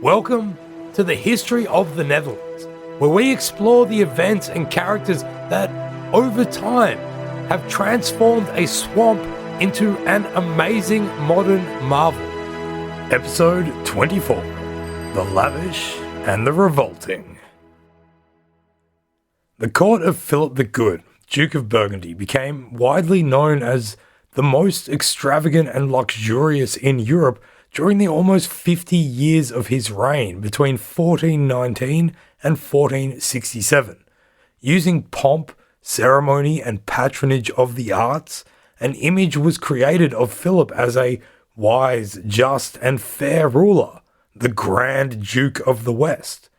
Welcome to the History of the Netherlands, where we explore the events and characters that, over time, have transformed a swamp into an amazing modern marvel. Episode 24, The Lavish and the Revolting. The court of Philip the Good, Duke of Burgundy, became widely known as the most extravagant and luxurious in Europe during the almost 50 years of his reign between 1419 and 1467. Using pomp, ceremony, and patronage of the arts, an image was created of Philip as a wise, just, and fair ruler, the Grand Duke of the West.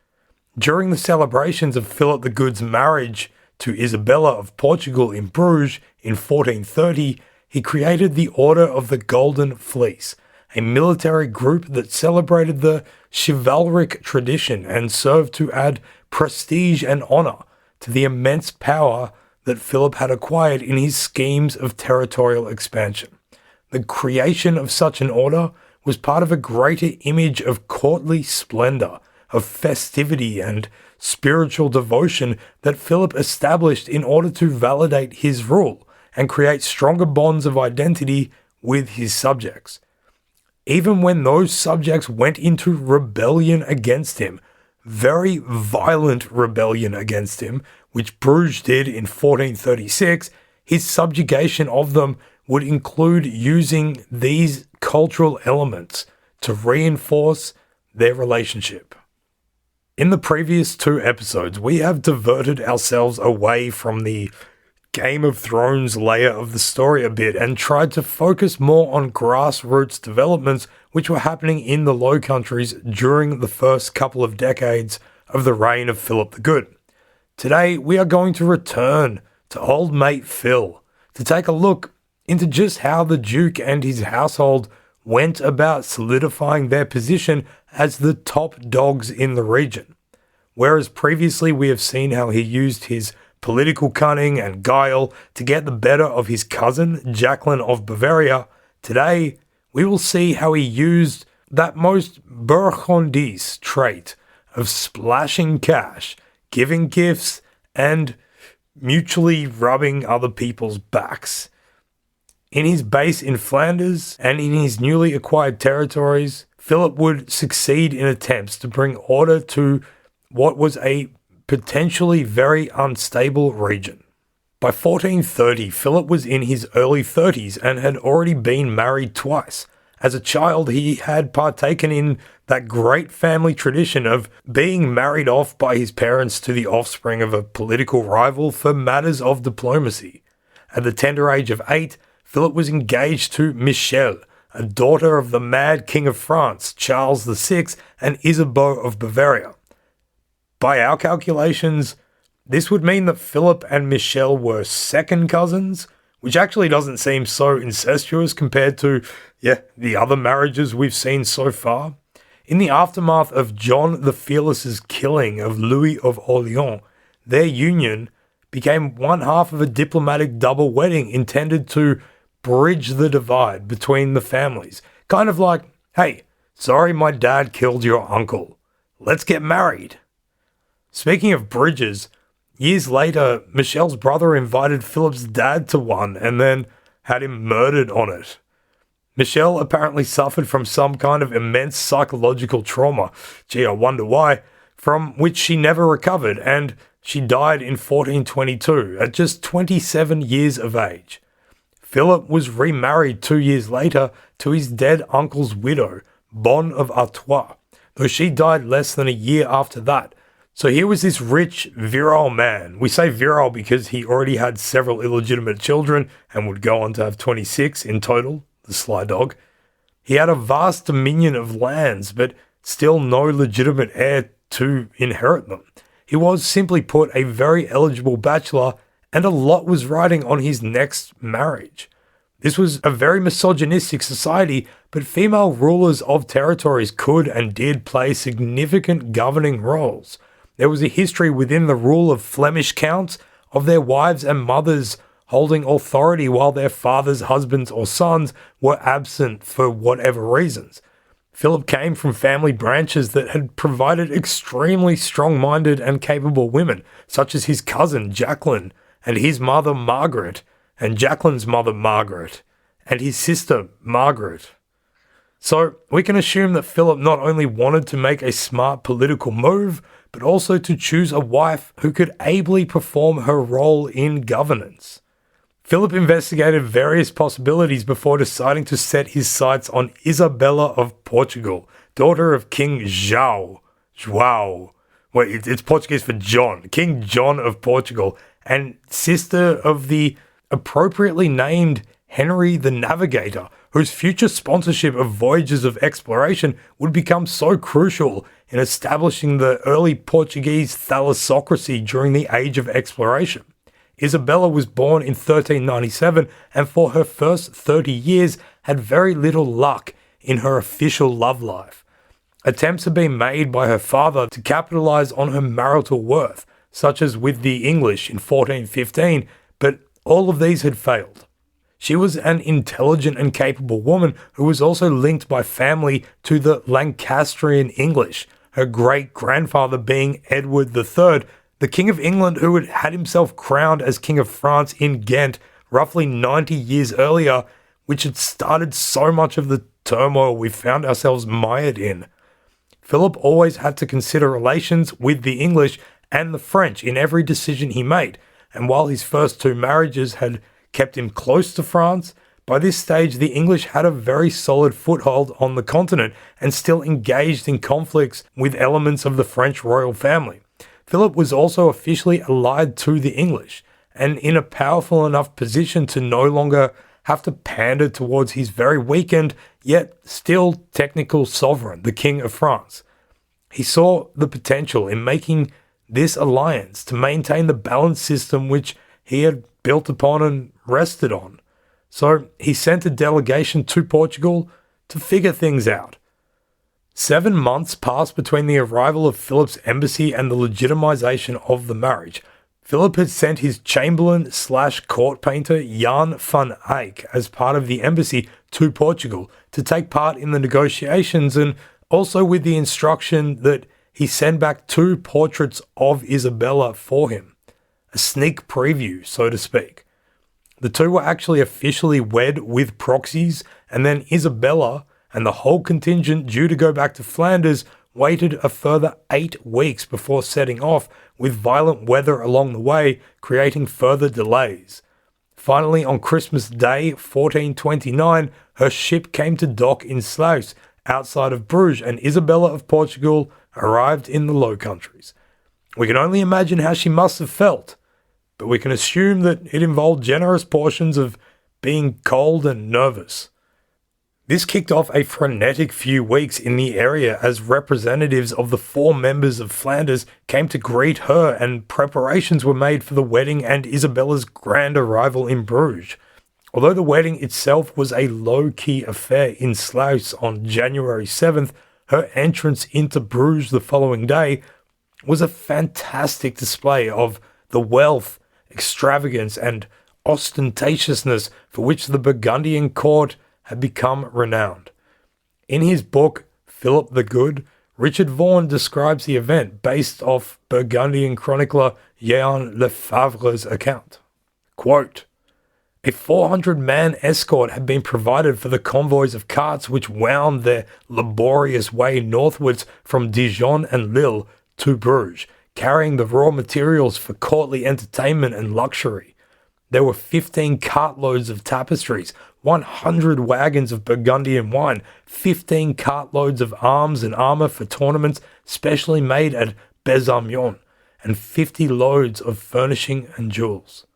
During the celebrations of Philip the Good's marriage to Isabella of Portugal in Bruges in 1430, he created the Order of the Golden Fleece, a military group that celebrated the chivalric tradition and served to add prestige and honor to the immense power that Philip had acquired in his schemes of territorial expansion. The creation of such an order was part of a greater image of courtly splendor, of festivity and spiritual devotion that Philip established in order to validate his rule and create stronger bonds of identity with his subjects. Even when those subjects went into rebellion against him, very violent rebellion against him, which Bruges did in 1436, his subjugation of them would include using these cultural elements to reinforce their relationship. In the previous two episodes, we have diverted ourselves away from the Game of Thrones layer of the story a bit and tried to focus more on grassroots developments which were happening in the Low Countries during the first couple of decades of the reign of Philip the Good. Today, we are going to return to old mate Phil to take a look into just how the Duke and his household went about solidifying their position as the top dogs in the region. Whereas previously we have seen how he used his political cunning and guile to get the better of his cousin, Jacqueline of Bavaria, today we will see how he used that most Burgundese trait of splashing cash, giving gifts, and mutually rubbing other people's backs. In his base in Flanders and in his newly acquired territories, Philip would succeed in attempts to bring order to what was a potentially very unstable region. By 1430, Philip was in his early 30s and had already been married twice. As a child, he had partaken in that great family tradition of being married off by his parents to the offspring of a political rival for matters of diplomacy. At the tender age of 8, Philip was engaged to Michelle, a daughter of the mad King of France, Charles VI, and Isabeau of Bavaria. By our calculations, this would mean that Philip and Michelle were second cousins, which actually doesn't seem so incestuous compared to, the other marriages we've seen so far. In the aftermath of John the Fearless's killing of Louis of Orleans, their union became one half of a diplomatic double wedding intended to bridge the divide between the families. Kind of like, hey, sorry my dad killed your uncle. Let's get married. Speaking of bridges, years later, Michelle's brother invited Philip's dad to one and then had him murdered on it. Michelle apparently suffered from some kind of immense psychological trauma, I wonder why, from which she never recovered, and she died in 1422 at just 27 years of age. Philip was remarried 2 years later to his dead uncle's widow, Bonne of Artois, though she died less than a year after that. So here was this rich, virile man. We say virile because he already had several illegitimate children and would go on to have 26 in total, the sly dog. He had a vast dominion of lands, but still no legitimate heir to inherit them. He was, simply put, a very eligible bachelor, and a lot was riding on his next marriage. This was a very misogynistic society, but female rulers of territories could and did play significant governing roles. There was a history within the rule of Flemish counts of their wives and mothers holding authority while their fathers, husbands, or sons were absent for whatever reasons. Philip came from family branches that had provided extremely strong-minded and capable women, such as his cousin Jacqueline and his mother Margaret, and Jacqueline's mother Margaret, and his sister Margaret. So we can assume that Philip not only wanted to make a smart political move, but also to choose a wife who could ably perform her role in governance. Philip investigated various possibilities before deciding to set his sights on Isabella of Portugal, daughter of King João. Wait, it's Portuguese for John. King John of Portugal, and sister of the appropriately named Henry the Navigator, whose future sponsorship of voyages of exploration would become so crucial in establishing the early Portuguese thalassocracy during the Age of Exploration. Isabella was born in 1397 and for her first 30 years had very little luck in her official love life. Attempts had been made by her father to capitalize on her marital worth, such as with the English in 1415, but all of these had failed. She was an intelligent and capable woman who was also linked by family to the Lancastrian English, her great-grandfather being Edward III, the King of England who had had himself crowned as King of France in Ghent roughly 90 years earlier, which had started so much of the turmoil we found ourselves mired in. Philip always had to consider relations with the English and the French in every decision he made, and while his first two marriages had kept him close to France, by this stage the English had a very solid foothold on the continent and still engaged in conflicts with elements of the French royal family. Philip was also officially allied to the English, and in a powerful enough position to no longer have to pander towards his very weakened, yet still technical sovereign, the King of France. He saw the potential in making this alliance to maintain the balanced system which he had built upon and rested on. So he sent a delegation to Portugal to figure things out. 7 months passed between the arrival of Philip's embassy and the legitimization of the marriage. Philip had sent his chamberlain/court painter Jan van Eyck as part of the embassy to Portugal to take part in the negotiations, and also with the instruction that he send back 2 portraits of Isabella for him. A sneak preview, so to speak. The two were actually officially wed with proxies, and then Isabella and the whole contingent due to go back to Flanders waited a further 8 weeks before setting off, with violent weather along the way creating further delays. Finally, on Christmas Day 1429, her ship came to dock in Sluis, outside of Bruges, and Isabella of Portugal arrived in the Low Countries. We can only imagine how she must have felt, but we can assume that it involved generous portions of being cold and nervous. This kicked off a frenetic few weeks in the area as representatives of the 4 members of Flanders came to greet her, and preparations were made for the wedding and Isabella's grand arrival in Bruges. Although the wedding itself was a low-key affair in Sluis on January 7th, her entrance into Bruges the following day was a fantastic display of the wealth, extravagance, and ostentatiousness for which the Burgundian court had become renowned. In his book, Philip the Good, Richard Vaughan describes the event based off Burgundian chronicler Jehan Lefebvre's account. Quote, "A 400-man escort had been provided for the convoys of carts which wound their laborious way northwards from Dijon and Lille to Bruges, carrying the raw materials for courtly entertainment and luxury. There were 15 cartloads of tapestries, 100 wagons of Burgundian wine, 15 cartloads of arms and armour for tournaments specially made at Besamyon, and 50 loads of furnishing and jewels.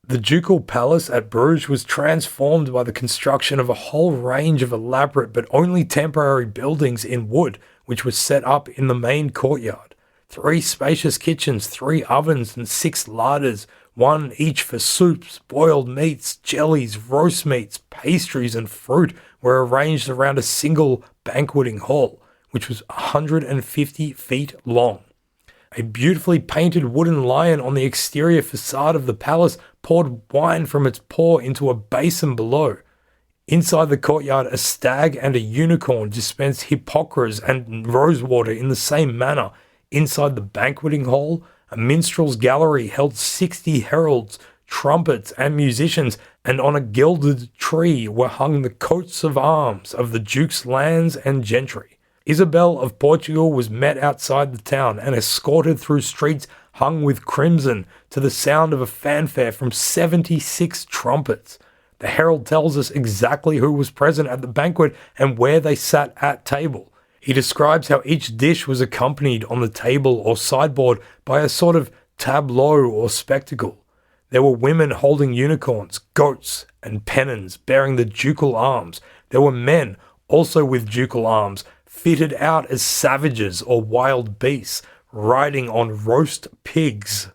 The ducal palace at Bruges was transformed by the construction of a whole range of elaborate but only temporary buildings in wood, which were set up in the main courtyard. 3 spacious kitchens, 3 ovens, and 6 larders, one each for soups, boiled meats, jellies, roast meats, pastries, and fruit, were arranged around a single banqueting hall, which was 150 feet long. A beautifully painted wooden lion on the exterior facade of the palace poured wine from its paw into a basin below. Inside the courtyard, a stag and a unicorn dispensed hippocras and rosewater in the same manner. Inside the banqueting hall, a minstrel's gallery held 60 heralds, trumpets, and musicians, and on a gilded tree were hung the coats of arms of the duke's lands and gentry. Isabella of Portugal was met outside the town and escorted through streets hung with crimson to the sound of a fanfare from 76 trumpets. The herald tells us exactly who was present at the banquet and where they sat at table. He describes how each dish was accompanied on the table or sideboard by a sort of tableau or spectacle. There were women holding unicorns, goats, and pennons bearing the ducal arms. There were men, also with ducal arms, fitted out as savages or wild beasts, riding on roast pigs.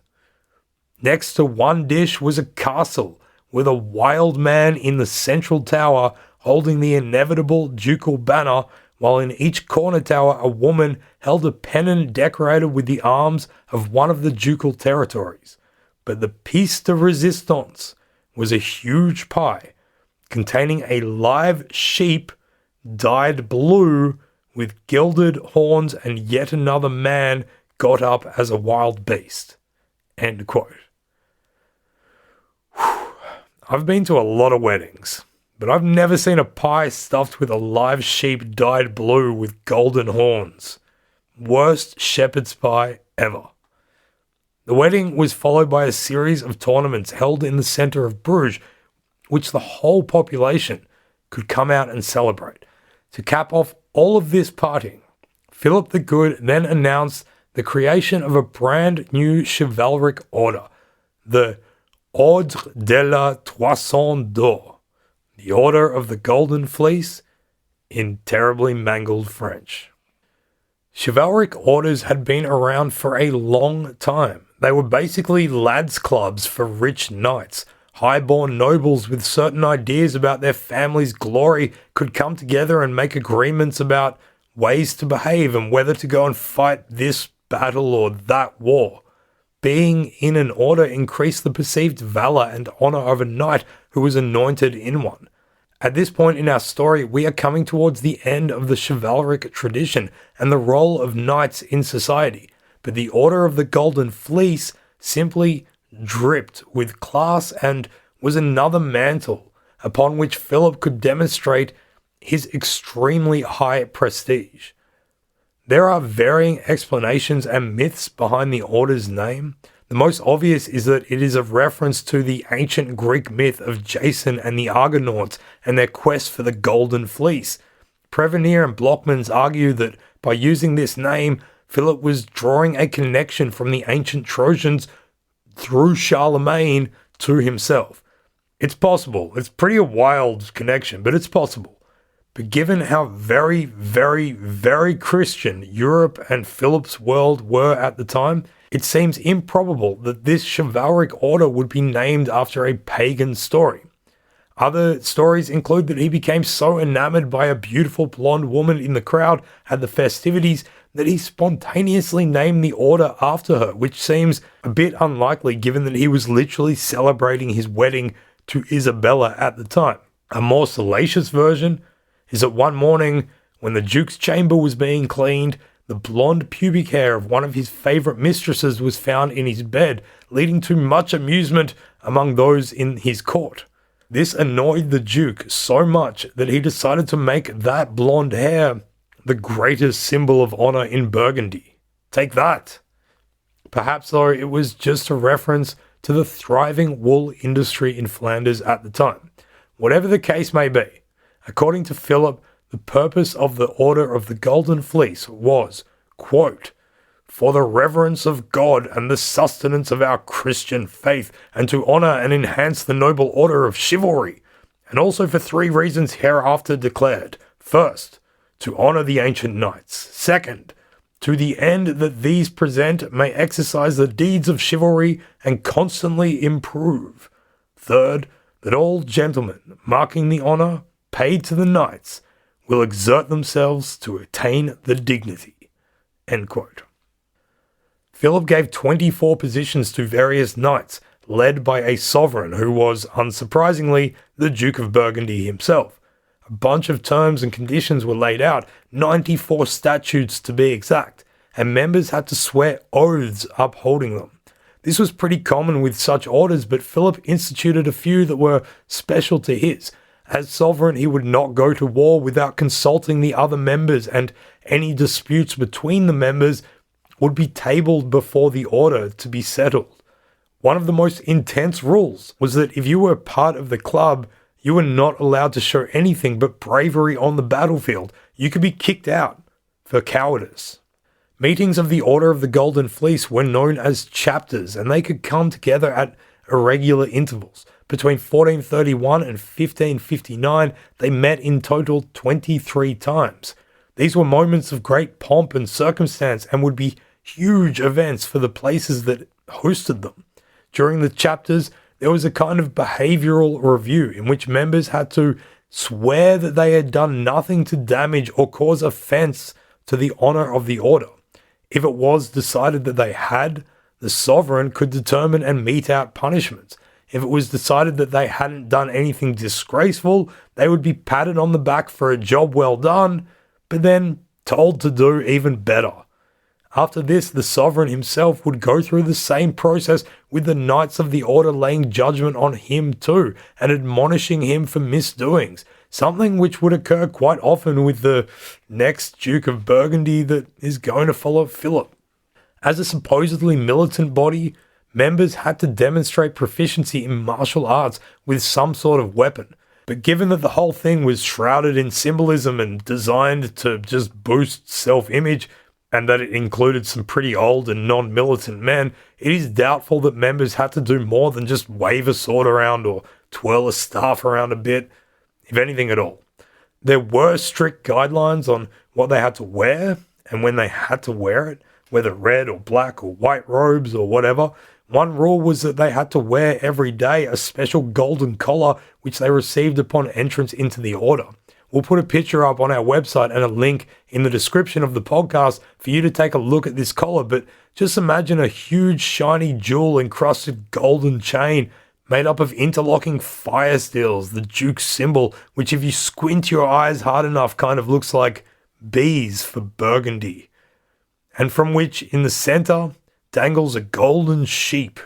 Next to one dish was a castle, with a wild man in the central tower holding the inevitable ducal banner, while in each corner tower a woman held a pennon decorated with the arms of one of the ducal territories. But the piece de resistance was a huge pie containing a live sheep dyed blue with gilded horns, and yet another man got up as a wild beast. End quote. I've been to a lot of weddings, but I've never seen a pie stuffed with a live sheep dyed blue with golden horns. Worst shepherd's pie ever. The wedding was followed by a series of tournaments held in the centre of Bruges, which the whole population could come out and celebrate. To cap off all of this partying, Philip the Good then announced the creation of a brand new chivalric order, the Ordre de la Toison d'Or, the Order of the Golden Fleece, in terribly mangled French. Chivalric orders had been around for a long time. They were basically lads' clubs for rich knights. High-born nobles with certain ideas about their family's glory could come together and make agreements about ways to behave and whether to go and fight this battle or that war. Being in an order increased the perceived valor and honor of a knight who was anointed in one. At this point in our story, we are coming towards the end of the chivalric tradition and the role of knights in society, but the Order of the Golden Fleece simply dripped with class and was another mantle upon which Philip could demonstrate his extremely high prestige. There are varying explanations and myths behind the order's name. The most obvious is that it is a reference to the ancient Greek myth of Jason and the Argonauts and their quest for the Golden Fleece. Prevenir and Blockmans argue that by using this name, Philip was drawing a connection from the ancient Trojans through Charlemagne to himself. It's possible. It's pretty a wild connection, but it's possible. But given how very, very, very Christian Europe and Philip's world were at the time, it seems improbable that this chivalric order would be named after a pagan story. Other stories include that he became so enamored by a beautiful blonde woman in the crowd at the festivities that he spontaneously named the order after her, which seems a bit unlikely given that he was literally celebrating his wedding to Isabella at the time. A more salacious version is that one morning, when the Duke's chamber was being cleaned, the blonde pubic hair of one of his favourite mistresses was found in his bed, leading to much amusement among those in his court. This annoyed the Duke so much that he decided to make that blonde hair the greatest symbol of honour in Burgundy. Take that! Perhaps, though, it was just a reference to the thriving wool industry in Flanders at the time. Whatever the case may be, according to Philip, the purpose of the Order of the Golden Fleece was, quote, for the reverence of God and the sustenance of our Christian faith, and to honour and enhance the noble order of chivalry, and also for 3 reasons hereafter declared. First, to honour the ancient knights. Second, to the end that these present may exercise the deeds of chivalry and constantly improve. Third, that all gentlemen marking the honour paid to the knights will exert themselves to attain the dignity. End quote. Philip gave 24 positions to various knights, led by a sovereign who was, unsurprisingly, the Duke of Burgundy himself. A bunch of terms and conditions were laid out, 94 statutes to be exact, and members had to swear oaths upholding them. This was pretty common with such orders, but Philip instituted a few that were special to his. As sovereign, he would not go to war without consulting the other members, and any disputes between the members would be tabled before the order to be settled. One of the most intense rules was that if you were part of the club, you were not allowed to show anything but bravery on the battlefield. You could be kicked out for cowardice. Meetings of the Order of the Golden Fleece were known as chapters, and they could come together at irregular intervals. Between 1431 and 1559, they met in total 23 times. These were moments of great pomp and circumstance and would be huge events for the places that hosted them. During the chapters, there was a kind of behavioral review in which members had to swear that they had done nothing to damage or cause offense to the honor of the order. If it was decided that they had, the sovereign could determine and mete out punishments. If it was decided that they hadn't done anything disgraceful, they would be patted on the back for a job well done, but then told to do even better. After this, the sovereign himself would go through the same process, with the knights of the order laying judgment on him too, and admonishing him for misdoings, something which would occur quite often with the next Duke of Burgundy that is going to follow Philip. As a supposedly militant body, members had to demonstrate proficiency in martial arts with some sort of weapon. But given that the whole thing was shrouded in symbolism and designed to just boost self-image, and that it included some pretty old and non-militant men, it is doubtful that members had to do more than just wave a sword around or twirl a staff around a bit, if anything at all. There were strict guidelines on what they had to wear and when they had to wear it, whether red or black or white robes or whatever. One rule was that they had to wear every day a special golden collar which they received upon entrance into the order. We'll put a picture up on our website and a link in the description of the podcast for you to take a look at this collar, but just imagine a huge shiny jewel encrusted golden chain made up of interlocking fire steels, the Duke's symbol, which if you squint your eyes hard enough kind of looks like bees for Burgundy, and from which in the center dangles a golden sheep.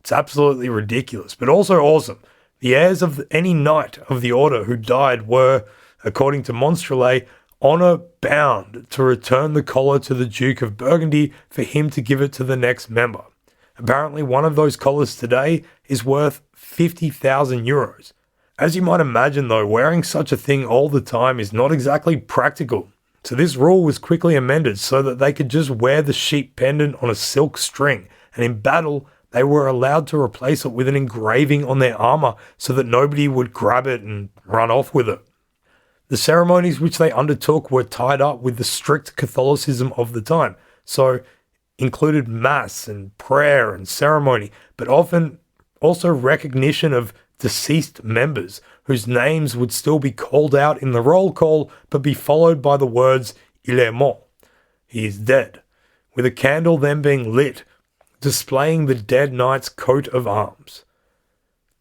It's absolutely ridiculous, but also awesome. The heirs of any knight of the order who died were, according to Monstrelet, honour bound to return the collar to the Duke of Burgundy for him to give it to the next member. Apparently one of those collars today is worth 50,000 euros. As you might imagine though, wearing such a thing all the time is not exactly practical. So this rule was quickly amended so that they could just wear the sheep pendant on a silk string, and in battle they were allowed to replace it with an engraving on their armour so that nobody would grab it and run off with it. The ceremonies which they undertook were tied up with the strict Catholicism of the time, so included mass and prayer and ceremony, but often also recognition of deceased members whose names would still be called out in the roll call but be followed by the words "Il est mort," he is dead, with a candle then being lit, displaying the dead knight's coat of arms.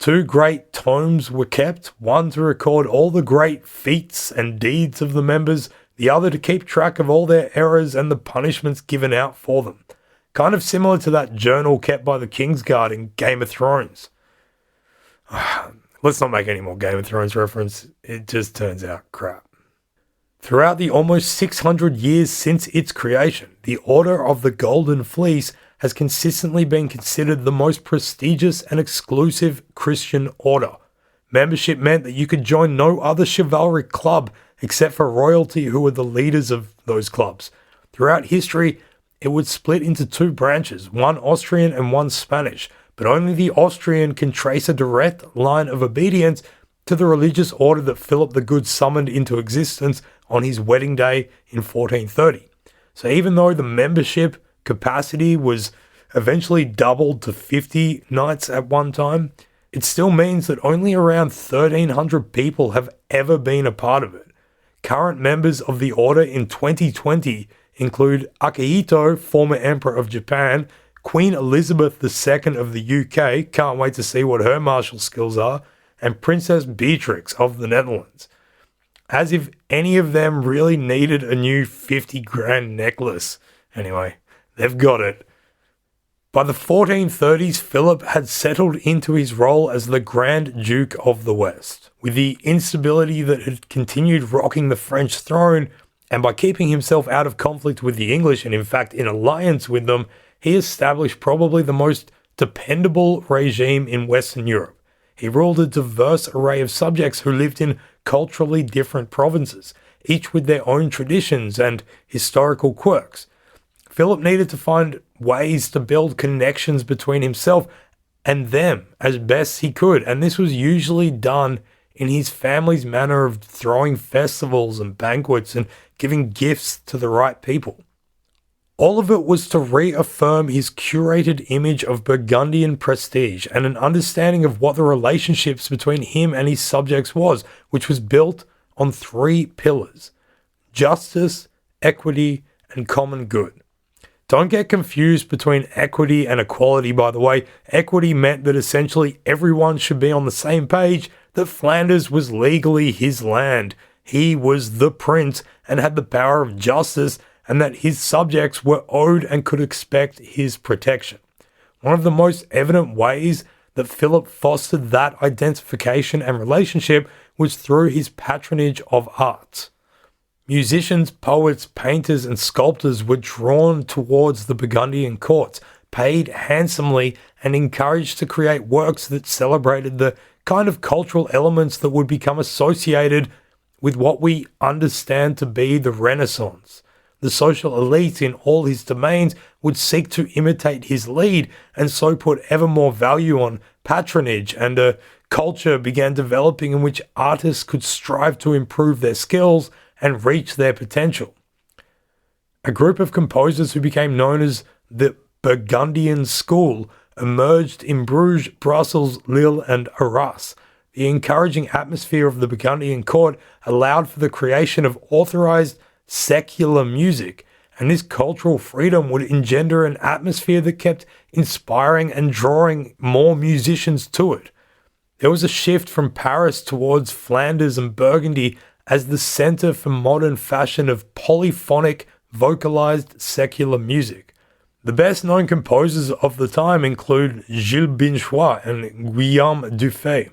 2 great tomes were kept, one to record all the great feats and deeds of the members, the other to keep track of all their errors and the punishments given out for them. Kind of similar to that journal kept by the Kingsguard in Game of Thrones. Let's not make any more Game of Thrones reference, it just turns out crap. Throughout the almost 600 years since its creation, the Order of the Golden Fleece has consistently been considered the most prestigious and exclusive Christian order. Membership meant that you could join no other chivalric club except for royalty, who were the leaders of those clubs. Throughout history, it would split into 2 branches, one Austrian and one Spanish, but only the Austrian can trace a direct line of obedience to the religious order that Philip the Good summoned into existence on his wedding day in 1430. So even though the membership capacity was eventually doubled to 50 knights at one time, it still means that only around 1,300 people have ever been a part of it. Current members of the order in 2020 include Akihito, former Emperor of Japan, Queen Elizabeth II of the UK, can't wait to see what her martial skills are, and Princess Beatrix of the Netherlands. As if any of them really needed a new 50 grand necklace. Anyway, they've got it. By the 1430s, Philip had settled into his role as the Grand Duke of the West. With the instability that had continued rocking the French throne, and by keeping himself out of conflict with the English and in fact in alliance with them, he established probably the most dependable regime in Western Europe. He ruled a diverse array of subjects who lived in culturally different provinces, each with their own traditions and historical quirks. Philip needed to find ways to build connections between himself and them as best he could, and this was usually done in his family's manner of throwing festivals and banquets and giving gifts to the right people. All of it was to reaffirm his curated image of Burgundian prestige and an understanding of what the relationships between him and his subjects was, which was built on three pillars: justice, equity, and common good. Don't get confused between equity and equality, by the way. Equity meant that essentially everyone should be on the same page, that Flanders was legally his land. He was the prince and had the power of justice, and that his subjects were owed and could expect his protection. One of the most evident ways that Philip fostered that identification and relationship was through his patronage of arts. Musicians, poets, painters, and sculptors were drawn towards the Burgundian courts, paid handsomely, and encouraged to create works that celebrated the kind of cultural elements that would become associated with what we understand to be the Renaissance. The social elite in all his domains would seek to imitate his lead, and so put ever more value on patronage, and a culture began developing in which artists could strive to improve their skills and reach their potential. A group of composers who became known as the Burgundian School emerged in Bruges, Brussels, Lille, and Arras. The encouraging atmosphere of the Burgundian court allowed for the creation of authorized secular music, and this cultural freedom would engender an atmosphere that kept inspiring and drawing more musicians to it. There was a shift from Paris towards Flanders and Burgundy as the center for modern fashion of polyphonic, vocalized secular music. The best known composers of the time include Gilles Binchois and Guillaume Dufay.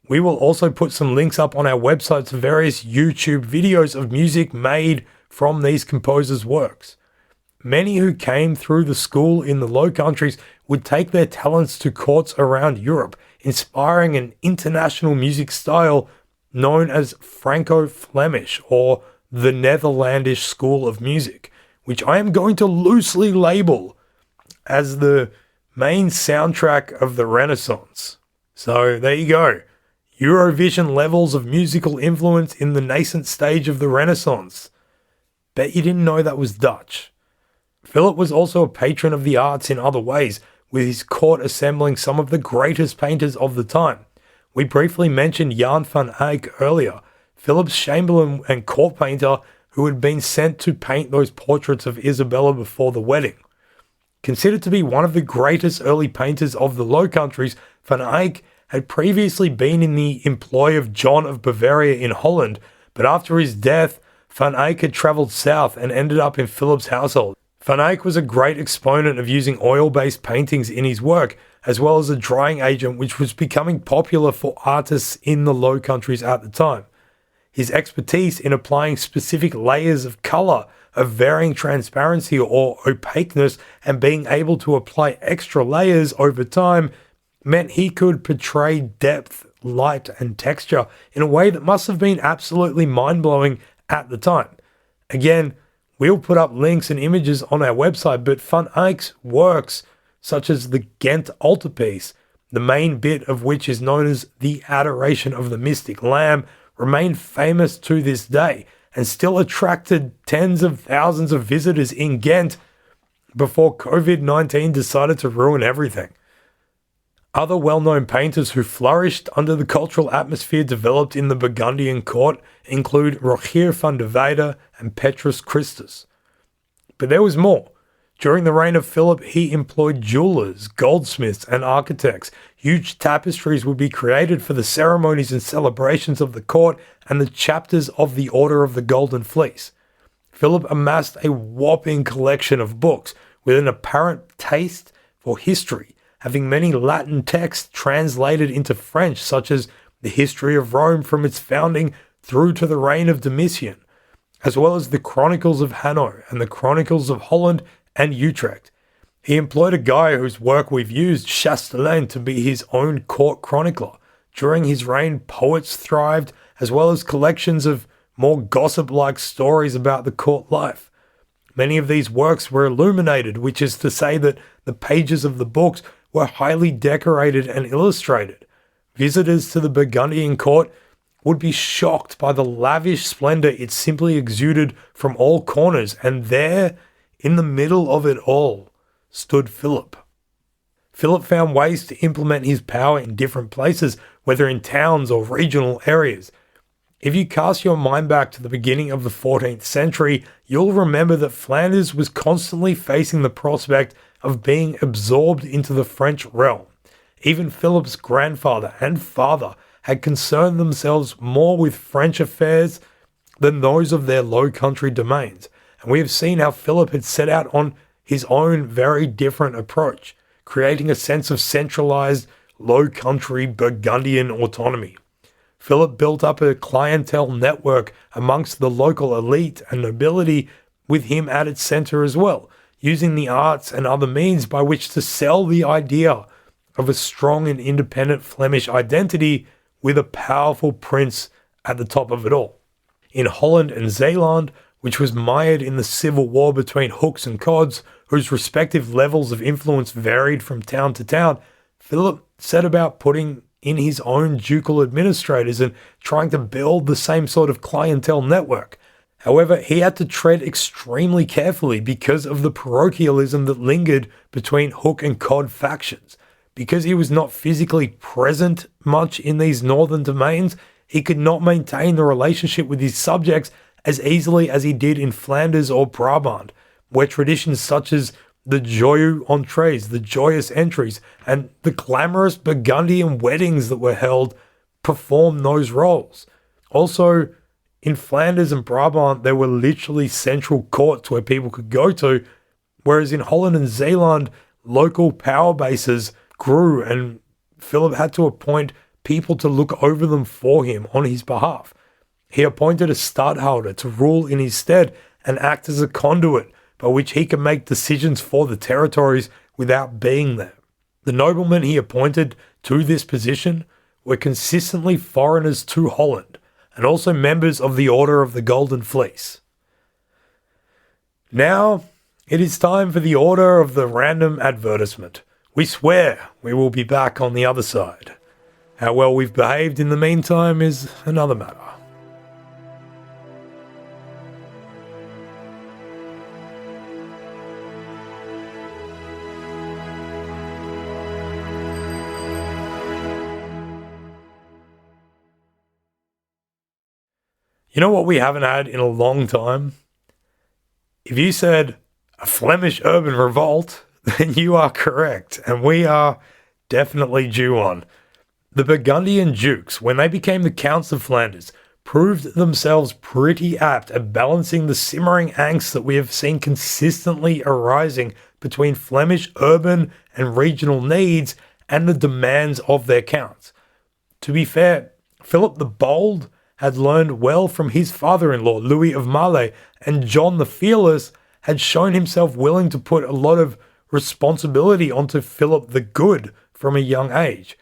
We will also put some links up on our website to various YouTube videos of music made from these composers' works. Many who came through the school in the Low Countries would take their talents to courts around Europe, inspiring an international music style known as Franco-Flemish, or the Netherlandish school of music, which I am going to loosely label as the main soundtrack of the Renaissance. So there you go. Eurovision levels of musical influence in the nascent stage of the Renaissance. Bet you didn't know that was Dutch. Philip was also a patron of the arts in other ways, with his court assembling some of the greatest painters of the time. We briefly mentioned Jan van Eyck earlier, Philip's chamberlain and court painter who had been sent to paint those portraits of Isabella before the wedding. Considered to be one of the greatest early painters of the Low Countries, van Eyck had previously been in the employ of John of Bavaria in Holland, but after his death, van Eyck had travelled south and ended up in Philip's household. Van Eyck was a great exponent of using oil-based paintings in his work, as well as a drying agent which was becoming popular for artists in the Low Countries at the time. His expertise in applying specific layers of colour, of varying transparency or opaqueness, and being able to apply extra layers over time meant he could portray depth, light, and texture in a way that must have been absolutely mind-blowing at the time. Again, we'll put up links and images on our website, but Van Eyck's works, such as the Ghent altarpiece, the main bit of which is known as the Adoration of the Mystic Lamb, remain famous to this day and still attracted tens of thousands of visitors in Ghent before COVID-19 decided to ruin everything. Other well-known painters who flourished under the cultural atmosphere developed in the Burgundian court include Rogier van der Weyde and Petrus Christus. But there was more. During the reign of Philip, he employed jewelers, goldsmiths, and architects, Huge tapestries would be created for the ceremonies and celebrations of the court and the chapters of the Order of the Golden Fleece. Philip amassed a whopping collection of books with an apparent taste for history, having many Latin texts translated into French, such as the history of Rome from its founding through to the reign of Domitian, as well as the Chronicles of Hainaut and the Chronicles of Holland and Utrecht. He employed a guy whose work we've used, Chastelain, to be his own court chronicler. During his reign, poets thrived, as well as collections of more gossip-like stories about the court life. Many of these works were illuminated, which is to say that the pages of the books were highly decorated and illustrated. Visitors to the Burgundian court would be shocked by the lavish splendor it simply exuded from all corners, and there, in the middle of it all, stood Philip. Philip found ways to implement his power in different places, whether in towns or regional areas. If you cast your mind back to the beginning of the 14th century, you'll remember that Flanders was constantly facing the prospect of being absorbed into the French realm. Even Philip's grandfather and father had concerned themselves more with French affairs than those of their Low Country domains, and we have seen how Philip had set out on his own very different approach, creating a sense of centralized Low Country Burgundian autonomy. Philip built up a clientele network amongst the local elite and nobility, with him at its center as well, using the arts and other means by which to sell the idea of a strong and independent Flemish identity with a powerful prince at the top of it all. In Holland and Zeeland, which was mired in the civil war between hooks and cods, whose respective levels of influence varied from town to town, Philip set about putting in his own ducal administrators and trying to build the same sort of clientele network. However, he had to tread extremely carefully because of the parochialism that lingered between hook and cod factions. Because he was not physically present much in these northern domains, he could not maintain the relationship with his subjects as easily as he did in Flanders or Brabant, where traditions such as the joyeux entrées, the joyous entries, and the glamorous Burgundian weddings that were held performed those roles. Also, in Flanders and Brabant, there were literally central courts where people could go to, whereas in Holland and Zeeland, local power bases grew and Philip had to appoint people to look over them for him on his behalf. He appointed a stadtholder to rule in his stead and act as a conduit by which he could make decisions for the territories without being there. The noblemen he appointed to this position were consistently foreigners to Holland, and also members of the Order of the Golden Fleece. Now, it is time for the order of the random advertisement. We swear we will be back on the other side. How well we've behaved in the meantime is another matter. You know what we haven't had in a long time? If you said a Flemish urban revolt, then you are correct, and we are definitely due one. The Burgundian dukes, when they became the Counts of Flanders, proved themselves pretty apt at balancing the simmering angst that we have seen consistently arising between Flemish urban and regional needs and the demands of their counts. To be fair, Philip the Bold had learned well from his father-in-law, Louis of Maille, and John the Fearless had shown himself willing to put a lot of responsibility onto Philip the Good from a young age.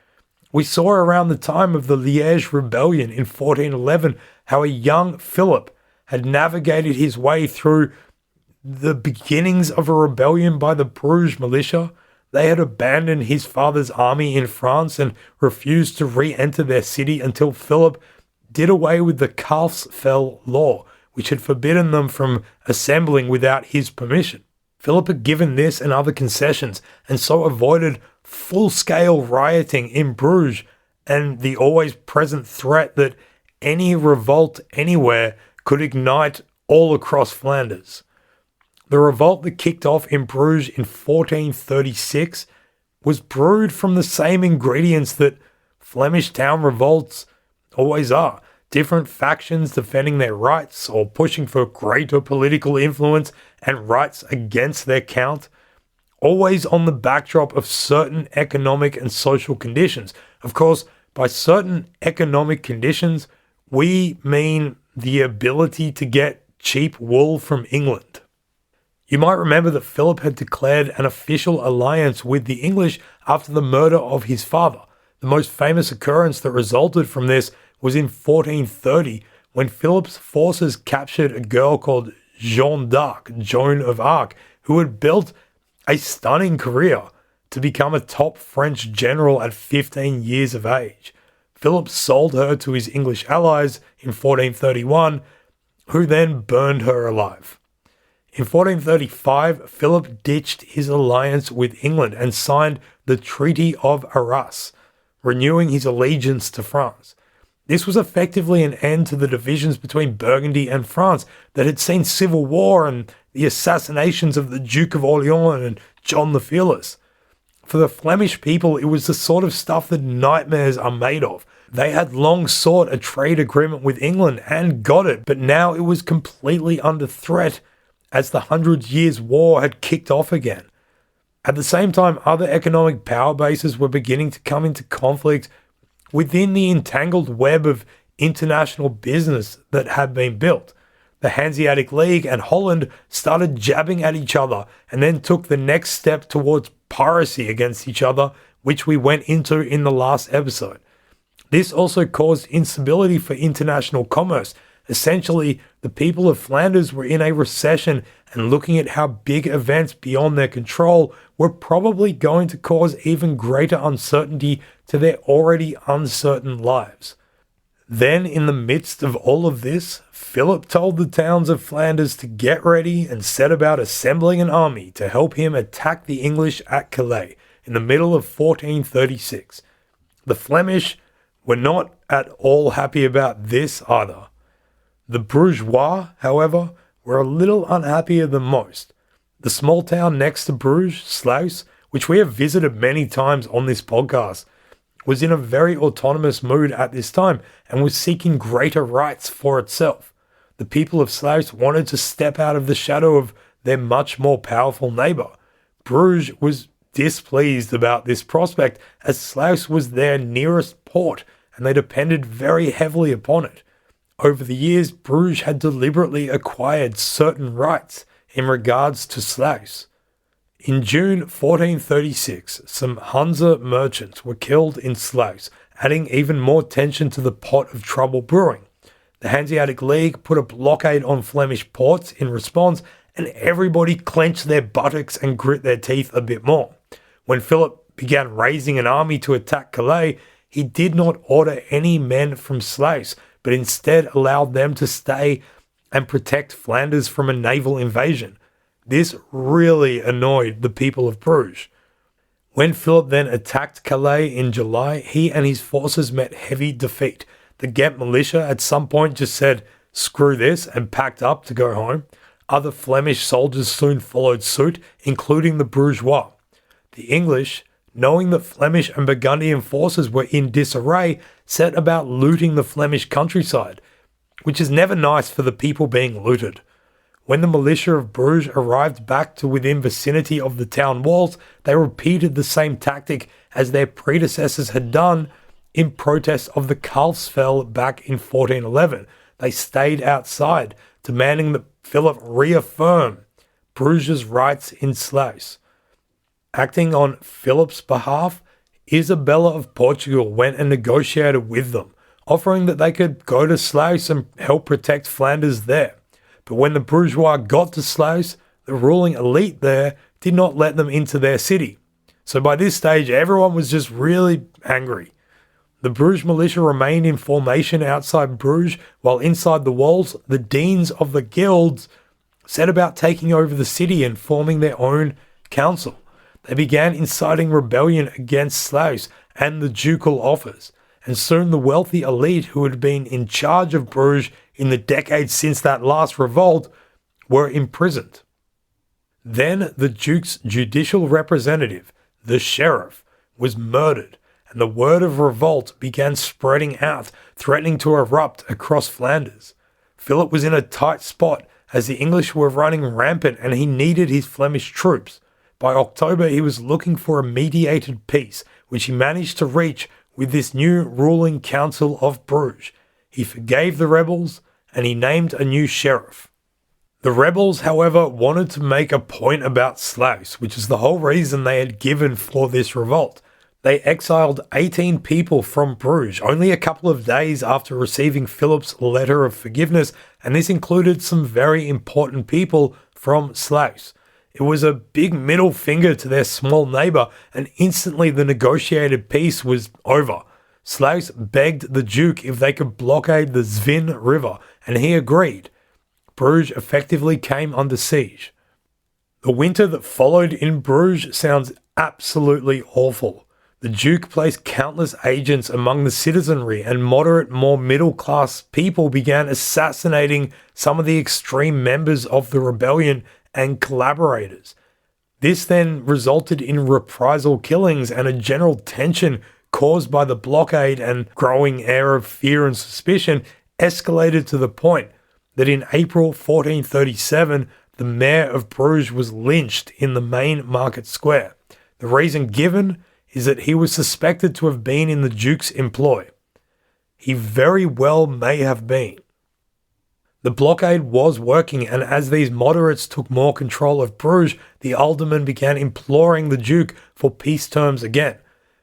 We saw around the time of the Liège Rebellion in 1411 how a young Philip had navigated his way through the beginnings of a rebellion by the Bruges militia. They had abandoned his father's army in France and refused to re-enter their city until Philip did away with the Kalfsfell law, which had forbidden them from assembling without his permission. Philip had given this and other concessions, and so avoided full-scale rioting in Bruges and the always present threat that any revolt anywhere could ignite all across Flanders. The revolt that kicked off in Bruges in 1436 was brewed from the same ingredients that Flemish town revolts always are. Different factions defending their rights or pushing for greater political influence and rights against their count, always on the backdrop of certain economic and social conditions. Of course, by certain economic conditions, we mean the ability to get cheap wool from England. You might remember that Philip had declared an official alliance with the English after the murder of his father. The most famous occurrence that resulted from this was in 1430, when Philip's forces captured a girl called Jeanne d'Arc, Joan of Arc, who had built a stunning career to become a top French general at 15 years of age. Philip sold her to his English allies in 1431, who then burned her alive. In 1435, Philip ditched his alliance with England and signed the Treaty of Arras, renewing his allegiance to France. This was effectively an end to the divisions between Burgundy and France that had seen civil war and the assassinations of the Duke of Orleans and John the Fearless. For the Flemish people, it was the sort of stuff that nightmares are made of. They had long sought a trade agreement with England and got it, but now it was completely under threat as the Hundred Years' War had kicked off again. At the same time, other economic power bases were beginning to come into conflict within the entangled web of international business that had been built. The Hanseatic League and Holland started jabbing at each other and then took the next step towards piracy against each other, which we went into in the last episode. This also caused instability for international commerce. Essentially, the people of Flanders were in a recession and looking at how big events beyond their control were probably going to cause even greater uncertainty to their already uncertain lives. Then, in the midst of all of this, Philip told the towns of Flanders to get ready and set about assembling an army to help him attack the English at Calais in the middle of 1436. The Flemish were not at all happy about this either. The bourgeois, however, were a little unhappier than most. The small town next to Bruges, Sluis, which we have visited many times on this podcast, was in a very autonomous mood at this time and was seeking greater rights for itself. The people of Sluis wanted to step out of the shadow of their much more powerful neighbour. Bruges was displeased about this prospect as Sluis was their nearest port and they depended very heavily upon it. Over the years, Bruges had deliberately acquired certain rights in regards to Sluis. In June 1436, some Hanse merchants were killed in Sluis, adding even more tension to the pot of trouble brewing. The Hanseatic League put a blockade on Flemish ports in response, and everybody clenched their buttocks and grit their teeth a bit more. When Philip began raising an army to attack Calais, he did not order any men from Sluis, but instead allowed them to stay and protect Flanders from a naval invasion. This really annoyed the people of Bruges. When Philip then attacked Calais in July, he and his forces met heavy defeat. The Ghent militia at some point just said, "Screw this," and packed up to go home. Other Flemish soldiers soon followed suit, including the bourgeois. The English, knowing that Flemish and Burgundian forces were in disarray, set about looting the Flemish countryside, which is never nice for the people being looted. When the militia of Bruges arrived back to within vicinity of the town walls, they repeated the same tactic as their predecessors had done in protest of the Kalfsfell back in 1411. They stayed outside, demanding that Philip reaffirm Bruges' rights in Sluis. Acting on Philip's behalf, Isabella of Portugal went and negotiated with them, offering that they could go to Sluis and help protect Flanders there. But when the bourgeois got to Sluis, the ruling elite there did not let them into their city. So by this stage, everyone was just really angry. The Bruges militia remained in formation outside Bruges, while inside the walls, the deans of the guilds set about taking over the city and forming their own council. They began inciting rebellion against Sluis and the ducal office, and soon the wealthy elite who had been in charge of Bruges in the decades since that last revolt were imprisoned. Then the Duke's judicial representative, the sheriff, was murdered, and the word of revolt began spreading out, threatening to erupt across Flanders. Philip was in a tight spot as the English were running rampant and he needed his Flemish troops. By October, he was looking for a mediated peace, which he managed to reach with this new ruling council of Bruges. He forgave the rebels and he named a new sheriff. The rebels, however, wanted to make a point about Slavs, which is the whole reason they had given for this revolt. They exiled 18 people from Bruges only a couple of days after receiving Philip's letter of forgiveness, and this included some very important people from Slavs. It was a big middle finger to their small neighbour, and instantly the negotiated peace was over. Slavs begged the Duke if they could blockade the Zvin River, and he agreed. Bruges effectively came under siege. The winter that followed in Bruges sounds absolutely awful. The Duke placed countless agents among the citizenry, and moderate, more middle-class people began assassinating some of the extreme members of the rebellion and collaborators. This then resulted in reprisal killings and a general tension caused by the blockade, and growing air of fear and suspicion escalated to the point that in April 1437, the mayor of Bruges was lynched in the main market square. The reason given is that he was suspected to have been in the Duke's employ. He very well may have been. The blockade was working, and as these moderates took more control of Bruges, the aldermen began imploring the Duke for peace terms again.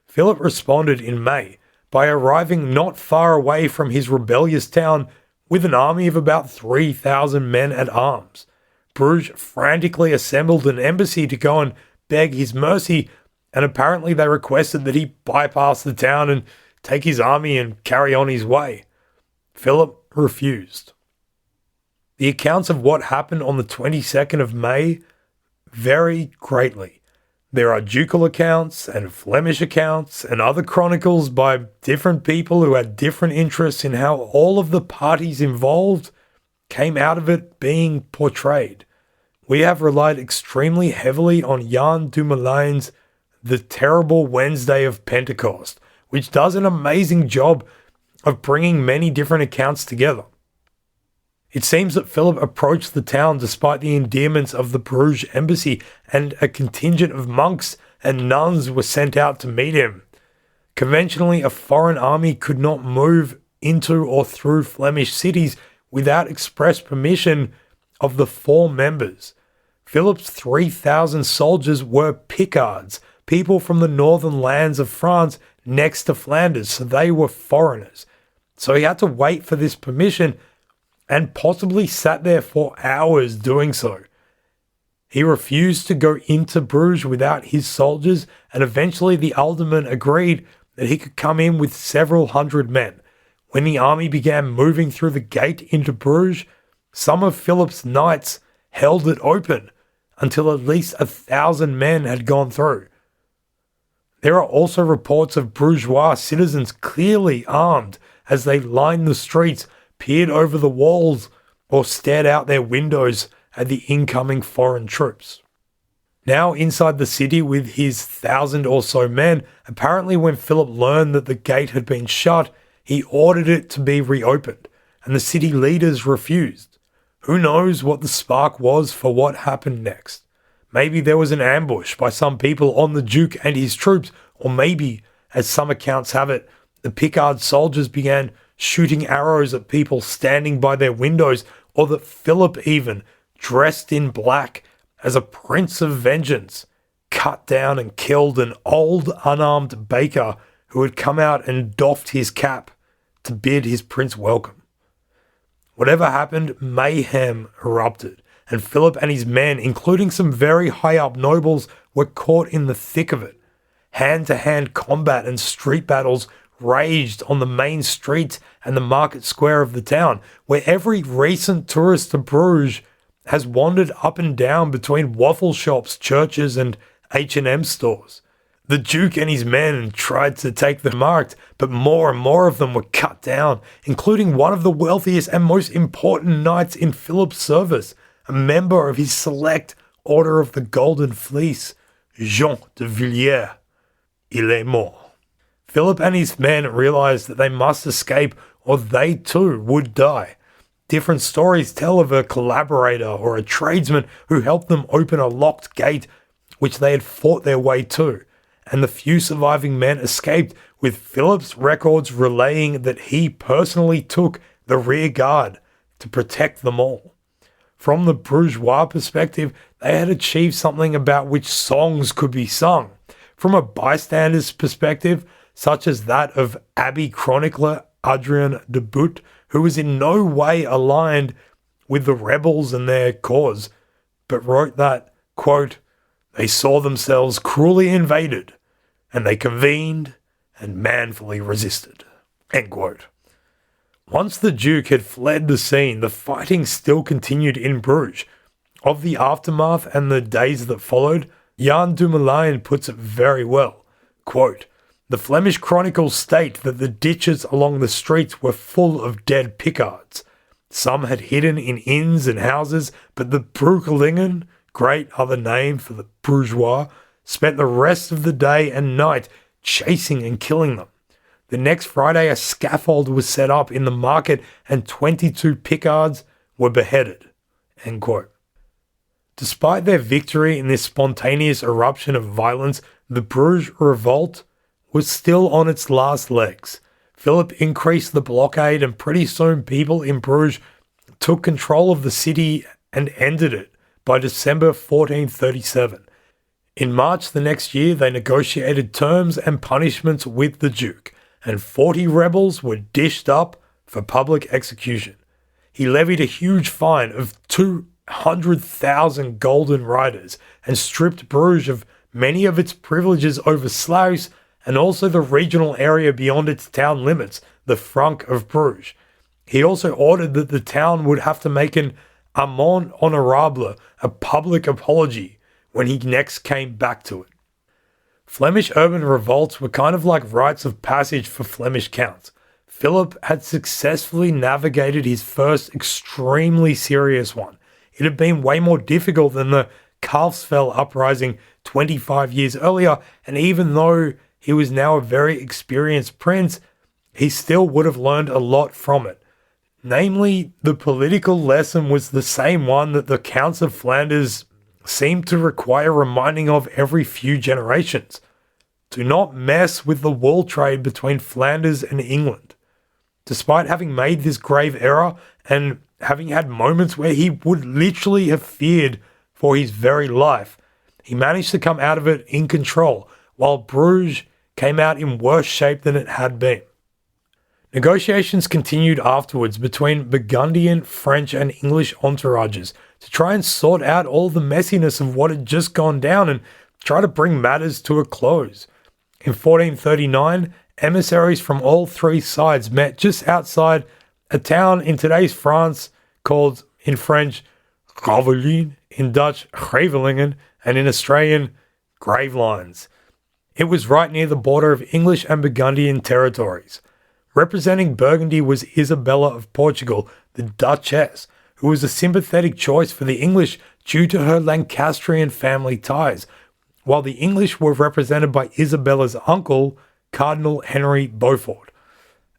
Philip responded in May by arriving not far away from his rebellious town with an army of about 3,000 men at arms. Bruges frantically assembled an embassy to go and beg his mercy, and apparently they requested that he bypass the town and take his army and carry on his way. Philip refused. The accounts of what happened on the 22nd of May vary greatly. There are ducal accounts and Flemish accounts and other chronicles by different people who had different interests in how all of the parties involved came out of it being portrayed. We have relied extremely heavily on Jan Dumoulin's The Terrible Wednesday of Pentecost, which does an amazing job of bringing many different accounts together. It seems that Philip approached the town despite the endearments of the Bruges embassy, and a contingent of monks and nuns were sent out to meet him. Conventionally, a foreign army could not move into or through Flemish cities without express permission of the four members. Philip's 3,000 soldiers were Picards, people from the northern lands of France next to Flanders, so they were foreigners. So he had to wait for this permission, and possibly sat there for hours doing so. He refused to go into Bruges without his soldiers, and eventually the alderman agreed that he could come in with several hundred men. When the army began moving through the gate into Bruges, some of Philip's knights held it open until at least 1,000 men had gone through. There are also reports of bourgeois citizens clearly armed as they lined the streets, peered over the walls, or stared out their windows at the incoming foreign troops. Now inside the city with his 1,000 or so men, apparently when Philip learned that the gate had been shut, he ordered it to be reopened, and the city leaders refused. Who knows what the spark was for what happened next? Maybe there was an ambush by some people on the Duke and his troops, or maybe, as some accounts have it, the Picard soldiers began shooting arrows at people standing by their windows, or that Philip even, dressed in black as a prince of vengeance, cut down and killed an old unarmed baker who had come out and doffed his cap to bid his prince welcome. Whatever happened, mayhem erupted, and Philip and his men, including some very high-up nobles, were caught in the thick of it. Hand-to-hand combat and street battles raged on the main streets and the market square of the town, where every recent tourist to Bruges has wandered up and down between waffle shops, churches, and H&M stores. The Duke and his men tried to take the marked, but more and more of them were cut down, including one of the wealthiest and most important knights in Philip's service, a member of his select Order of the Golden Fleece, Jean de Villiers, il est mort. Philip and his men realized that they must escape or they too would die. Different stories tell of a collaborator or a tradesman who helped them open a locked gate which they had fought their way to, and the few surviving men escaped, with Philip's records relaying that he personally took the rear guard to protect them all. From the bourgeois perspective, they had achieved something about which songs could be sung. From a bystander's perspective, such as that of Abbey chronicler Adrien de Boot, who was in no way aligned with the rebels and their cause, but wrote that, quote, "They saw themselves cruelly invaded, and they convened and manfully resisted." End quote. Once the Duke had fled the scene, the fighting still continued in Bruges. Of the aftermath and the days that followed, Jan Dumoulin puts it very well. Quote, "The Flemish chronicles state that the ditches along the streets were full of dead Picards. Some had hidden in inns and houses, but the Breukelingen, great other name for the bourgeois, spent the rest of the day and night chasing and killing them. The next Friday a scaffold was set up in the market and 22 Picards were beheaded." End quote. Despite their victory in this spontaneous eruption of violence, the Bruges revolt was still on its last legs. Philip increased the blockade and pretty soon people in Bruges took control of the city and ended it by December 1437. In March the next year, they negotiated terms and punishments with the Duke, and 40 rebels were dished up for public execution. He levied a huge fine of 200,000 golden riders and stripped Bruges of many of its privileges over Sluis and also the regional area beyond its town limits, the Franc of Bruges. He also ordered that the town would have to make an amende honorable, a public apology, when he next came back to it. Flemish urban revolts were kind of like rites of passage for Flemish counts. Philip had successfully navigated his first extremely serious one. It had been way more difficult than the Kalfsfell uprising 25 years earlier, and even though he was now a very experienced prince, he still would have learned a lot from it. Namely, the political lesson was the same one that the Counts of Flanders seemed to require reminding of every few generations. Do not mess with the wool trade between Flanders and England. Despite having made this grave error and having had moments where he would literally have feared for his very life, he managed to come out of it in control, while Bruges came out in worse shape than it had been. Negotiations continued afterwards between Burgundian, French and English entourages to try and sort out all the messiness of what had just gone down and try to bring matters to a close. In 1439, emissaries from all three sides met just outside a town in today's France called, in French, Revolting, in Dutch, Revolting, and in Australian, Gravelines. It was right near the border of English and Burgundian territories. Representing Burgundy was Isabella of Portugal, the Duchess, who was a sympathetic choice for the English due to her Lancastrian family ties, while the English were represented by Isabella's uncle, Cardinal Henry Beaufort.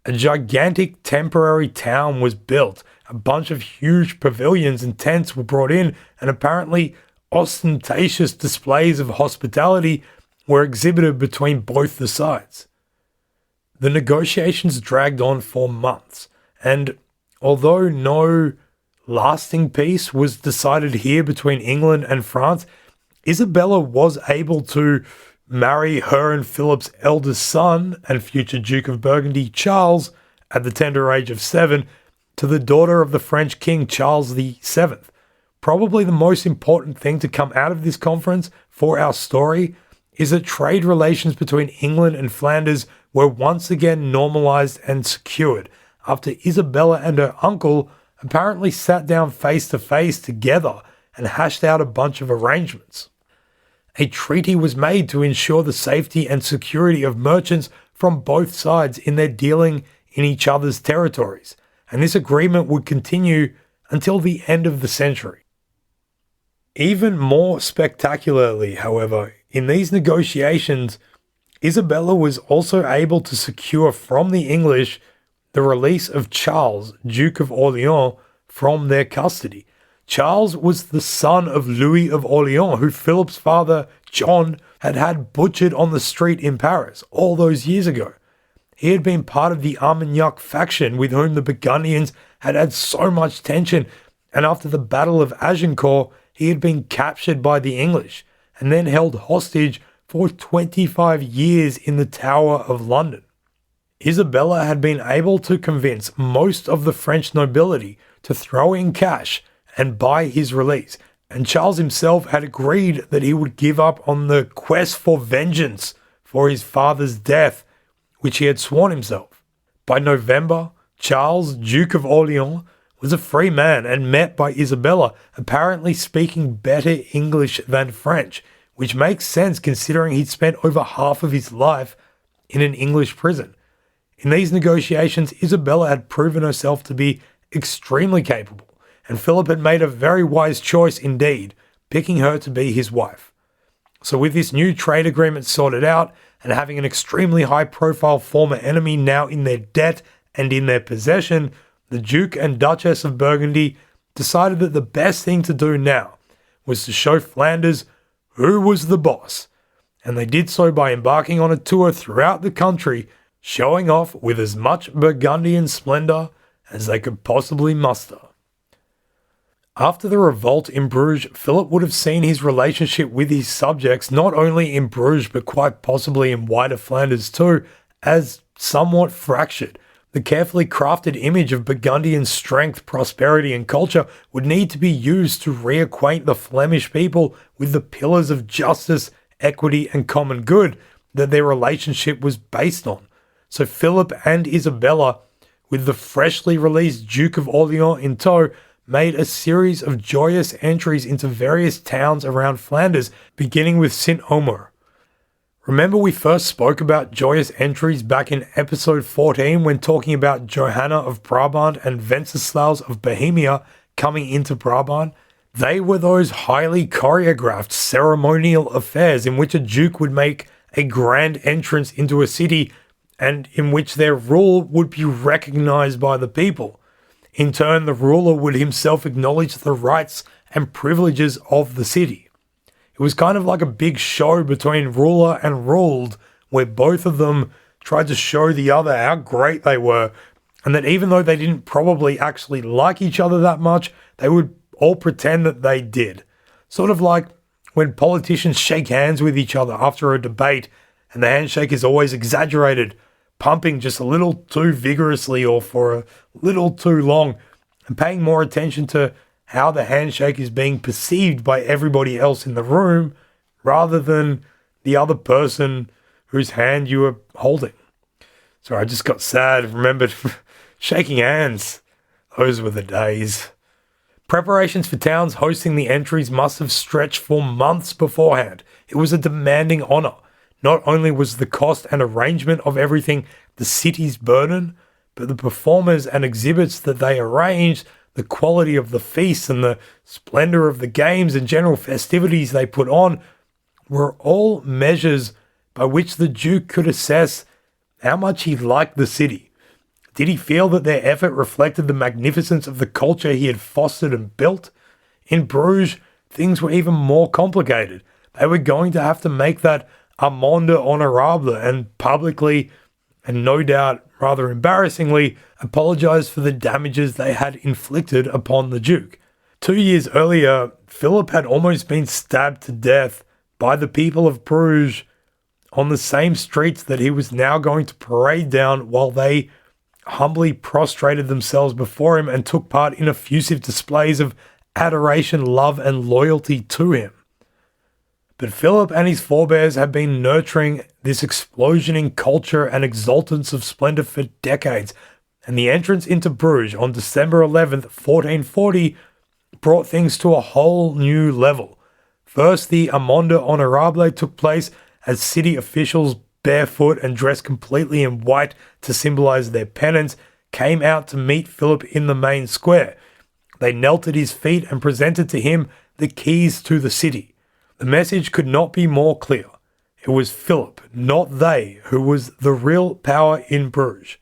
A gigantic temporary town was built, a bunch of huge pavilions and tents were brought in, and apparently ostentatious displays of hospitality were exhibited between both the sides. The negotiations dragged on for months, and although no lasting peace was decided here between England and France, Isabella was able to marry her and Philip's eldest son and future Duke of Burgundy, Charles, at the tender age of 7, to the daughter of the French King Charles VII. Probably the most important thing to come out of this conference for our story is that trade relations between England and Flanders were once again normalized and secured after Isabella and her uncle apparently sat down face to face together and hashed out a bunch of arrangements. A treaty was made to ensure the safety and security of merchants from both sides in their dealing in each other's territories, and this agreement would continue until the end of the century. Even more spectacularly, however, In these negotiations, Isabella was also able to secure from the English the release of Charles, Duke of Orleans, from their custody. Charles was the son of Louis of Orleans, who Philip's father, John, had butchered on the street in Paris all those years ago. He had been part of the Armagnac faction with whom the Burgundians had had so much tension, and after the Battle of Agincourt, he had been captured by the English and then held hostage for 25 years in the Tower of London. Isabella had been able to convince most of the French nobility to throw in cash and buy his release, and Charles himself had agreed that he would give up on the quest for vengeance for his father's death, which he had sworn himself. By November, Charles, Duke of Orleans, was a free man and met by Isabella, apparently speaking better English than French, which makes sense considering he'd spent over half of his life in an English prison. In these negotiations, Isabella had proven herself to be extremely capable, and Philip had made a very wise choice indeed, picking her to be his wife. So with this new trade agreement sorted out, and having an extremely high-profile former enemy now in their debt and in their possession, the Duke and Duchess of Burgundy decided that the best thing to do now was to show Flanders who was the boss, and they did so by embarking on a tour throughout the country, showing off with as much Burgundian splendour as they could possibly muster. After the revolt in Bruges, Philip would have seen his relationship with his subjects, not only in Bruges but quite possibly in wider Flanders too, as somewhat fractured. The carefully crafted image of Burgundian strength, prosperity and culture would need to be used to reacquaint the Flemish people with the pillars of justice, equity and common good that their relationship was based on. So Philip and Isabella, with the freshly released Duke of Orleans in tow, made a series of joyous entries into various towns around Flanders, beginning with Saint-Omer. Remember we first spoke about joyous entries back in episode 14 when talking about Johanna of Brabant and Wenceslaus of Bohemia coming into Brabant? They were those highly choreographed ceremonial affairs in which a duke would make a grand entrance into a city and in which their rule would be recognized by the people. In turn, the ruler would himself acknowledge the rights and privileges of the city. It was kind of like a big show between ruler and ruled, where both of them tried to show the other how great they were, and that even though they didn't probably actually like each other that much, they would all pretend that they did. Sort of like when politicians shake hands with each other after a debate, and the handshake is always exaggerated, pumping just a little too vigorously or for a little too long, and paying more attention to how the handshake is being perceived by everybody else in the room rather than the other person whose hand you were holding. Sorry, I just got sad, remembered shaking hands. Those were the days. Preparations for towns hosting the entries must have stretched for months beforehand. It was a demanding honour. Not only was the cost and arrangement of everything the city's burden, but the performers and exhibits that they arranged, the quality of the feasts and the splendour of the games and general festivities they put on were all measures by which the Duke could assess how much he liked the city. Did he feel that their effort reflected the magnificence of the culture he had fostered and built? In Bruges, things were even more complicated. They were going to have to make that amende honorable and publicly, and no doubt rather embarrassingly, apologise for the damages they had inflicted upon the Duke. 2 years earlier, Philip had almost been stabbed to death by the people of Bruges on the same streets that he was now going to parade down while they humbly prostrated themselves before him and took part in effusive displays of adoration, love and loyalty to him. But Philip and his forebears had been nurturing this explosion in culture and exultance of splendour for decades, and the entrance into Bruges on December 11th, 1440, brought things to a whole new level. First, the amende honorable took place as city officials, barefoot and dressed completely in white to symbolise their penance, came out to meet Philip in the main square. They knelt at his feet and presented to him the keys to the city. The message could not be more clear. It was Philip, not they, who was the real power in Bruges.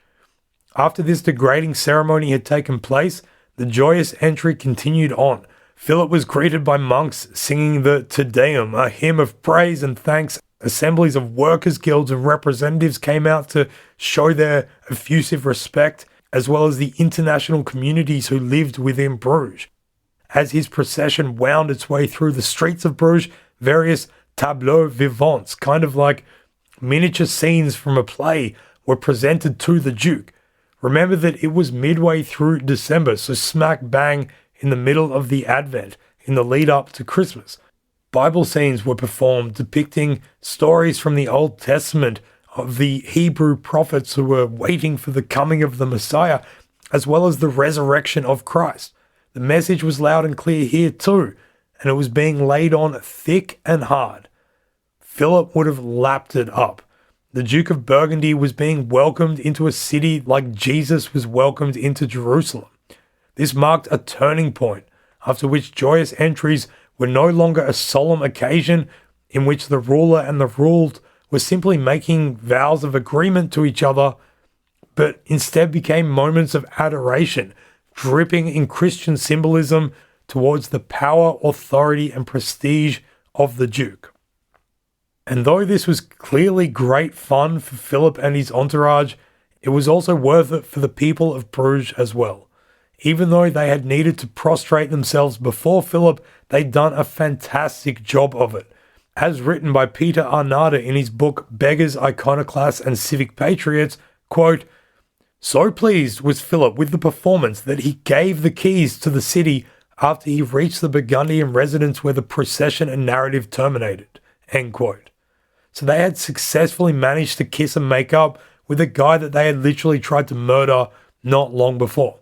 After this degrading ceremony had taken place, the joyous entry continued on. Philip was greeted by monks singing the Te Deum, a hymn of praise and thanks. Assemblies of workers' guilds and representatives came out to show their effusive respect, as well as the international communities who lived within Bruges. As his procession wound its way through the streets of Bruges, various tableaux vivants, kind of like miniature scenes from a play, were presented to the Duke. Remember that it was midway through December, so smack bang in the middle of the Advent, in the lead up to Christmas. Bible scenes were performed depicting stories from the Old Testament of the Hebrew prophets who were waiting for the coming of the Messiah, as well as the resurrection of Christ. The message was loud and clear here too, and it was being laid on thick and hard. Philip would have lapped it up. The Duke of Burgundy was being welcomed into a city like Jesus was welcomed into Jerusalem. This marked a turning point, after which joyous entries were no longer a solemn occasion in which the ruler and the ruled were simply making vows of agreement to each other, but instead became moments of adoration, dripping in Christian symbolism towards the power, authority, and prestige of the Duke. And though this was clearly great fun for Philip and his entourage, it was also worth it for the people of Bruges as well. Even though they had needed to prostrate themselves before Philip, they'd done a fantastic job of it. As written by Peter Arnada in his book Beggars, Iconoclasts and Civic Patriots, quote, "So pleased was Philip with the performance that he gave the keys to the city after he reached the Burgundian residence where the procession and narrative terminated." End quote. So they had successfully managed to kiss and make up with a guy that they had literally tried to murder not long before.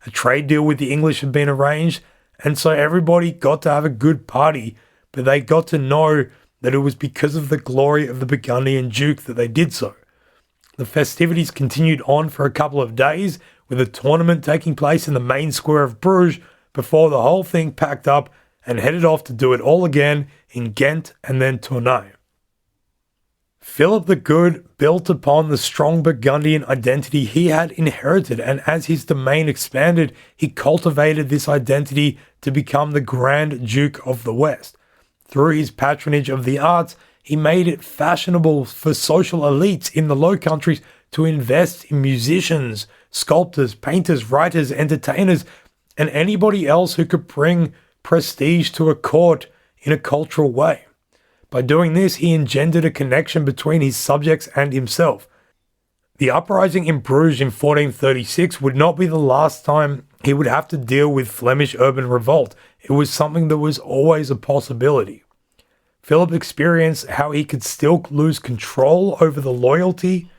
A trade deal with the English had been arranged, and so everybody got to have a good party, but they got to know that it was because of the glory of the Burgundian Duke that they did so. The festivities continued on for a couple of days, with a tournament taking place in the main square of Bruges before the whole thing packed up and headed off to do it all again in Ghent and then Tournai. Philip the Good built upon the strong Burgundian identity he had inherited, and as his domain expanded, he cultivated this identity to become the Grand Duke of the West. Through his patronage of the arts, he made it fashionable for social elites in the Low Countries to invest in musicians, sculptors, painters, writers, entertainers, and anybody else who could bring prestige to a court in a cultural way. By doing this, he engendered a connection between his subjects and himself. The uprising in Bruges in 1436 would not be the last time he would have to deal with Flemish urban revolt. It was something that was always a possibility. Philip experienced how he could still lose control over the loyalty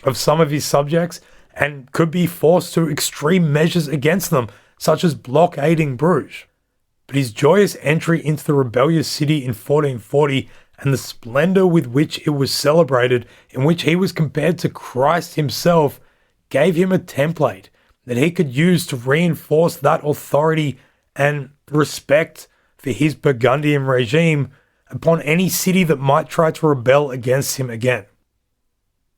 of some of his subjects and could be forced to extreme measures against them, such as blockading Bruges. But his joyous entry into the rebellious city in 1440 and the splendour with which it was celebrated, in which he was compared to Christ himself, gave him a template that he could use to reinforce that authority and respect for his Burgundian regime upon any city that might try to rebel against him again.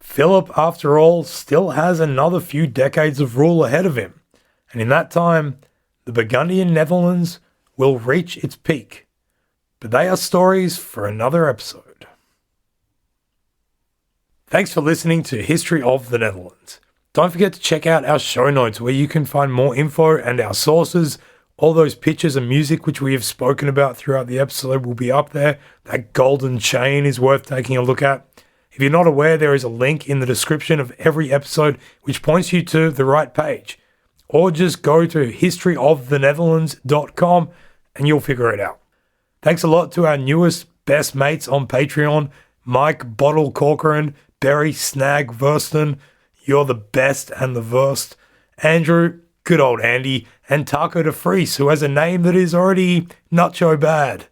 Philip, after all, still has another few decades of rule ahead of him, and in that time, the Burgundian Netherlands will reach its peak. But they are stories for another episode. Thanks for listening to History of the Netherlands. Don't forget to check out our show notes where you can find more info and our sources. All those pictures and music which we have spoken about throughout the episode will be up there. That golden chain is worth taking a look at. If you're not aware, there is a link in the description of every episode which points you to the right page. Or just go to historyofthenetherlands.com and you'll figure it out. Thanks a lot to our newest best mates on Patreon, Mike Bottle Corcoran, Barry Snag Verston, you're the best and the worst, Andrew, good old Andy, and Taco de Vries, who has a name that is already nacho bad.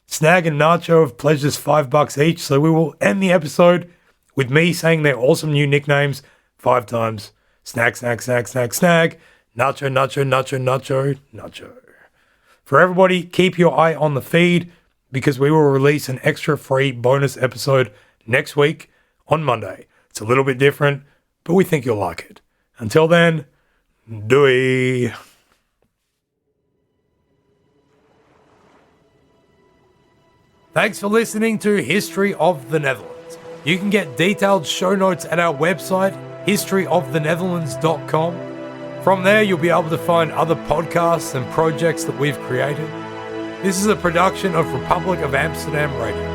Snag and Nacho have pledged us $5 each, so we will end the episode with me saying their awesome new nicknames 5 times. Snag, snag, snag, snag, snag. Nacho, nacho, nacho, nacho, nacho. For everybody, keep your eye on the feed. because we will release an extra free bonus episode next week on Monday. It's a little bit different, but we think you'll like it. Until then, doei. Thanks for listening to History of the Netherlands. You can get detailed show notes at our website, historyofthenetherlands.com. From there, you'll be able to find other podcasts and projects that we've created. This is a production of Republic of Amsterdam Radio.